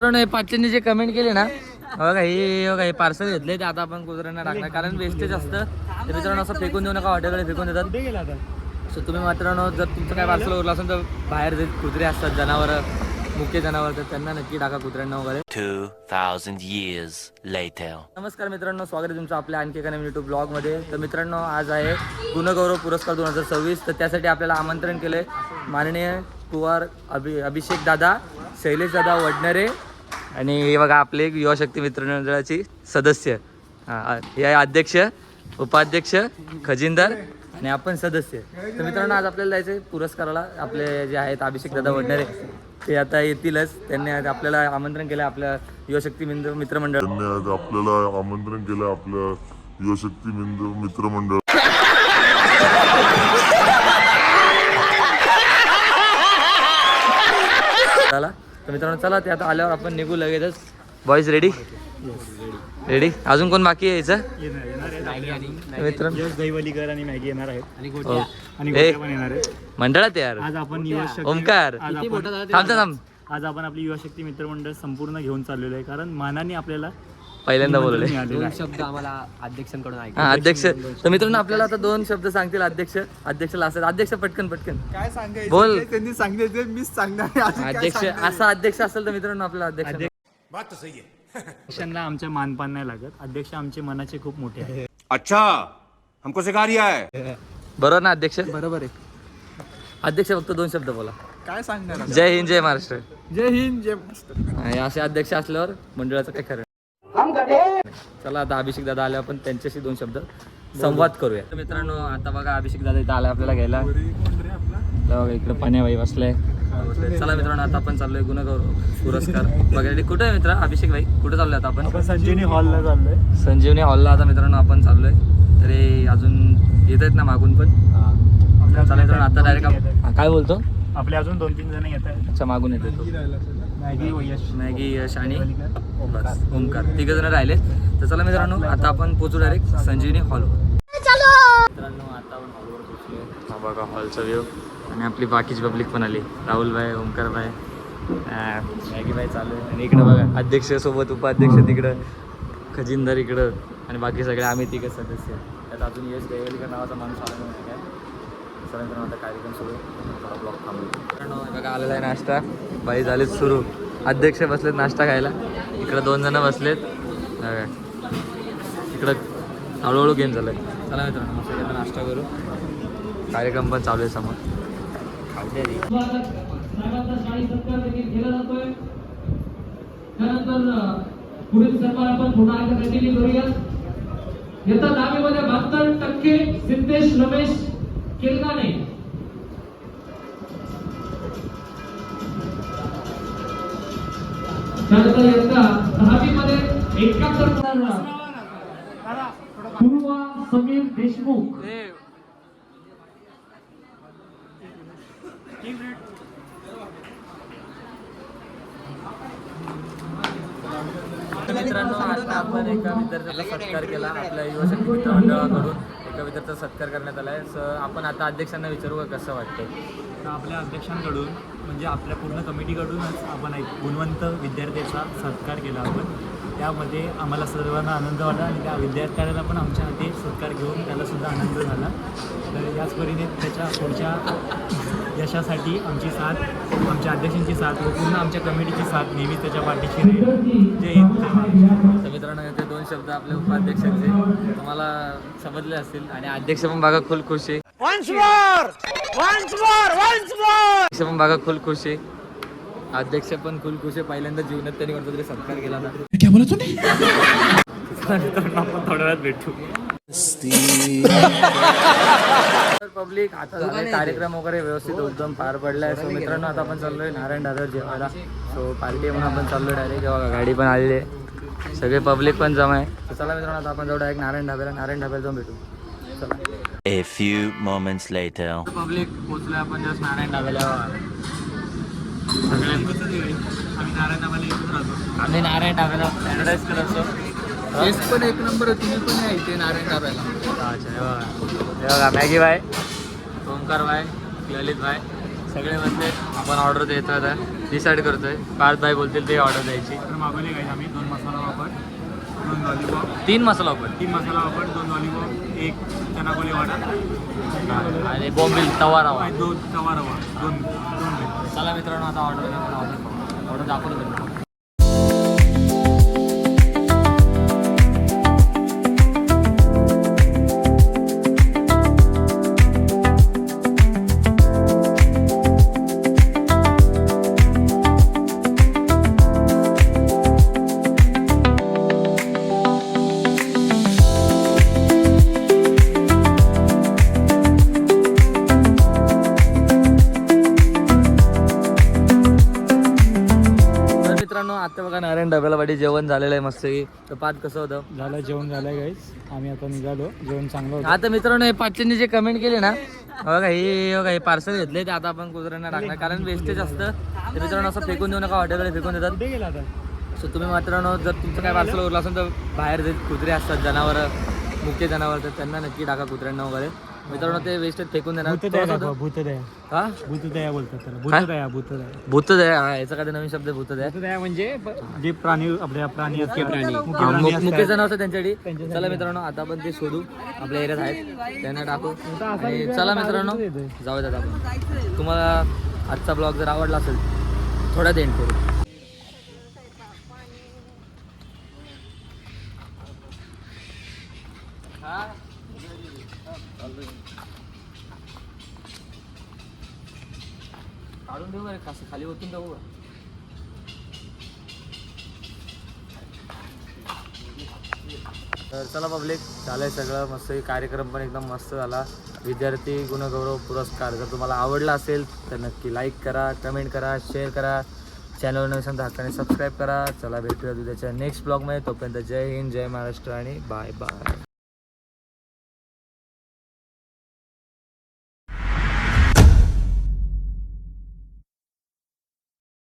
पाचशेंनी जे कमेंट केले ना बघा हे पार्सल घेतले ते आता आपण कुत्र्यांना टाकणार कारण वेस्टेज असतं ते मित्रांनो असं फेकून देऊ नका हॉटेलकडे फेकून देतात. सो तुम्ही मित्रांनो जर तुमचं काय पार्सल उरलं असेल तर बाहेर जे कुत्रे असतात जनावर मुख्य जनावर तर त्यांना नक्की टाका कुत्र्यांना वगैरे. 2000 years later. नमस्कार मित्रांनो, स्वागत आहे तुमचं आपल्या आणखी एका नवीन यूट्यूब ब्लॉगमध्ये. तर मित्रांनो आज आहे गुणगौरव पुरस्कार 2026. तर त्यासाठी आपल्याला आमंत्रण केलं आहे माननीय कुवार अभिषेक दादा, शैलेश दादा वडनेरे आणि हे बघा आपले युवा शक्ती मित्रमंडळाची सदस्य हे अध्यक्ष, उपाध्यक्ष, खजिनदार आणि आपण सदस्य. तर मित्रांनो आज आपल्याला जायचं पुरस्काराला. आपले जे आहेत अभिषेक दादा वडनेरे ते आता येतीलच. त्यांनी आपल्याला आमंत्रण केलं आपल्या युवाशक्ती मित्रमंडळ. आपल्याला आमंत्रण केलं आपल्या युवाशक्ती मित्रमंडळ. चला तर मित्रांनो चला ते आता आल्यावर आपण निघू लगेचच. Boys ready ready? अजून कोण बाकी यायचं मित्रांनो? दहीवलीकर आणि मॅगी येणार आहेत मंडळात यार. आज आपण ओमकार थांब आज आपण आपली युवाशक्ती मित्रमंडळ संपूर्ण घेऊन चाललेलो आहे कारण मानाने आपल्याला पहिल्यांदा बोलले शब्द आम्हाला अध्यक्षांकडून अध्यक्ष. तर मित्रांनो आपल्याला आता 2 शब्द सांगतील अध्यक्षला असतात. अध्यक्ष पटकन काय सांगायचं बोल. त्यांनी सांगितलं मीच सांगणार. अध्यक्ष असा अध्यक्ष असेल तर मित्रांनो आपला अध्यक्ष अध्यक्षांना आमच्या मानपान नाही लागत. अध्यक्ष आमचे मनाचे खूप मोठे आहेत. अच्छा हमको सिखा रिया है. बरोबर ना अध्यक्ष? बरोबर आहे. अध्यक्ष फक्त 2 शब्द बोला. काय सांगणार? जय हिंद जय महाराष्ट्र. जय हिंद जय महाराष्ट्र. असे अध्यक्ष असल्यावर मंडळाचं काय खरं. चला आता अभिषेक दादा आले आपण त्यांच्याशी 2 शब्द संवाद करूया. तर मित्रांनो आता बघा अभिषेक दादा इथं आला आपल्याला घ्यायला. बघा इकडे पाण्याबाई बसलाय. चला मित्रांनो आता आपण चाललोय गुणगौरव पुरस्कार वगैरे. कुठे आहे मित्र अभिषेक भाई? कुठे चाललोय आता आपण? संजीवनी हॉलला चाललोय. संजीवनी हॉलला आता मित्रांनो आपण चाललोय. तरी अजून येत आहेत ना मागून पण? चला मित्रांनो आता डायरेक्ट काय बोलतो आपले अजून 2-3 जण येत आहेत. अच्छा मागून येतो मॅगी यश आणि ओमकार 3 जण राहिले. तर चला मित्रांनो आता आपण पोचू डायरेक्ट संजीवनी हॉलवर. मित्रांनो आता आपण हॉलवर पोचलोय. हा बघा हॉलचा व्ह्यू आणि आपली बाकीची पब्लिक पण आली. राहुल भाई, ओमकार भाई, मॅगी भाई चालू आहे. आणि इकडं बघा अध्यक्ष सोबत उपाध्यक्ष तिकडं, खजिनदार इकडं आणि बाकी सगळे आम्ही 3 सदस्य. त्यात अजून यश देवलीकर नावाचा माणूस आला नाही. चला मित्रांनो आता कार्यक्रम सुरू ब्लॉग थांबलो. मित्रांनो बघा आलेला आहे नाश्ता. बाई झालेत सुरू. अध्यक्ष बसलेत नाश्ता खायला. इकडं 2 जण बसलेत. इकडं हळूहळू गेम झालं आहे. चला मित्रांनो सगळ्यांना नाश्ता करू. कार्यक्रम पण चालू आहे समोर. पुढील सन्मान आपण पुन्हा एकदा कंटिन्यू करूया. येत्या 10वीमध्ये 72% सिद्धेश रमेश केलगाणे. त्यानंतर येत्या 10वीमध्ये 71% पूर्वा समीर देशमुख. मित्रांनो आता आपण एका विद्यार्थ्याचा सत्कार केला. आपल्या युवाशक्ती मित्रमंडळाकडून एका विद्यार्थ्याचा सत्कार करण्यात आला आहे. आपण आता अध्यक्षांना विचारू का कसं वाटतंय? तर आपल्या अध्यक्षांकडून म्हणजे आपल्या पूर्ण कमिटीकडूनच आपण एक गुणवंत विद्यार्थ्याचा सत्कार केला आपण. त्यामध्ये आम्हाला सर्वांना आनंद वाटला आणि त्या विद्यार्थ्याला पण आमच्या हाती सत्कार घेऊन त्यालासुद्धा आनंद झाला. तर याच परीने त्याच्या पुढच्या यशासाठी आमची साथ, आमच्या अध्यक्षांची साथ व पूर्ण आमच्या कमिटीची साथ नेहमी त्याच्या पाठीशी राहील. जय हिंद जय महाराष्ट्र. तर मित्रांनो ते 2 शब्द आपल्या उपाध्यक्षांचे तुम्हाला समजले असतील. आणि अध्यक्ष पण बघा फुल खुश आहे. अध्यक्ष पण बघा फुल खुश आहे. अध्यक्ष पण फुल खुश आहे. पहिल्यांदा जीवनात त्यांनी कोणता तरी सत्कार केला ना. क्या बोला तूने? मित्रांनो आपण थोड्या वेळात भेटू. पब्लिक आता झाले कार्यक्रम वगैरे व्यवस्थित एकदम पार पडलाय. सो मित्रांनो आता आपण चाललोय नारायण ढाब्यावर जेवायला. सो पार्टी म्हणून आपण चाललोय डायरेक्ट. गाडी पण आलेली आहे. सगळे पब्लिक पण जमा आहे. तर चला मित्रांनो आता आपण जाऊ डायरेक्ट नारायण ढाब्याला जाऊन भेटू. चला. A few moments later. Public पोचलोय आपण जस्ट नारायण ढाब्याला. सगळे आम्ही नारायण ढाब्याला पॅराडाईज करत असतो. टेस्ट पण 1 नंबर. तुम्ही पण या इथे नारायण ढाब्याला. अच्छा हे बघा मॅगी भाई, ओमकार भाई, ललित भाई सगळे बसले, आपण ऑर्डर द्यायचं आता डिसाईड करतोय. पार्थ भाई बोलतील ते ऑर्डर द्यायची. तर मागवले काय आम्ही 2 मसाला वापर, 2 लॉलीपॉप, 3 मसाला वापर 3 मसाला वापर, 2 लॉलीपॉप, 1 चना कोली वाटा आणि बॉम्बिल तवा रवा. 2 तवा रवा, 2 प्लेट. चला मित्रांनो आता ऑर्डर दाखवलं तुम्ही. मित्रांनो आता बघा नारायण डब्याला वाटी जेवण झालेलं आहे मस्त. तर पाच कसं होतं झालं जेवण झालंय गाईस. आम्ही आता निघालो, जेवण चांगलं होतं. आता मित्रांनो हे पाचशेंनी जे कमेंट केले ना बघा हे पार्सल घेतले ते आता आपण कुत्र्यांना टाकणार कारण वेस्टेज असतं. ते मित्रांनो असं फेकून देऊ नका, हॉटेलला फेकून देतात. कुठे गेला आता? सो तुम्ही मित्रांनो जर तुमचं काय पार्सल उरलं असेल तर बाहेर जे कुत्रे असतात जनावरं मुख्य जनावर तर त्यांना नक्की टाका कुत्र्यांना वगैरे. मित्रांनो ते वेस्टेज फेकून देणार. भूतदया हा भूतदया बोलतात त्याला. भूतदया भूतदया भूतदया हा याचा काय नवीन शब्द भूतदया. भूतदया म्हणजे जे प्राणी आपल्या प्राणी असतात मुख्य जनावर असतात त्यांच्यासाठी. चला मित्रांनो आता आपण ते शोधू, आपल्या एरियात आहेत त्यांना टाकू. आणि चला मित्रांनो जाऊयात आपण. तुम्हाला आजचा ब्लॉग जर आवडला असेल थोड्यात एंड करू. काढून देऊ बरं कसं खाली ओतून देऊ बरं. तर चला पब्लिक झालंय सगळं मस्त. कार्यक्रम पण एकदम मस्त झाला. विद्यार्थी गुणगौरव पुरस्कार जर तुम्हाला आवडला असेल तर नक्की लाईक करा, कमेंट करा, शेअर करा. चॅनल नवीन हक्काने सबस्क्राईब करा. चला भेटूया उद्याच्या नेक्स्ट ब्लॉगमध्ये. तोपर्यंत जय हिंद, जय महाराष्ट्र आणि बाय बाय.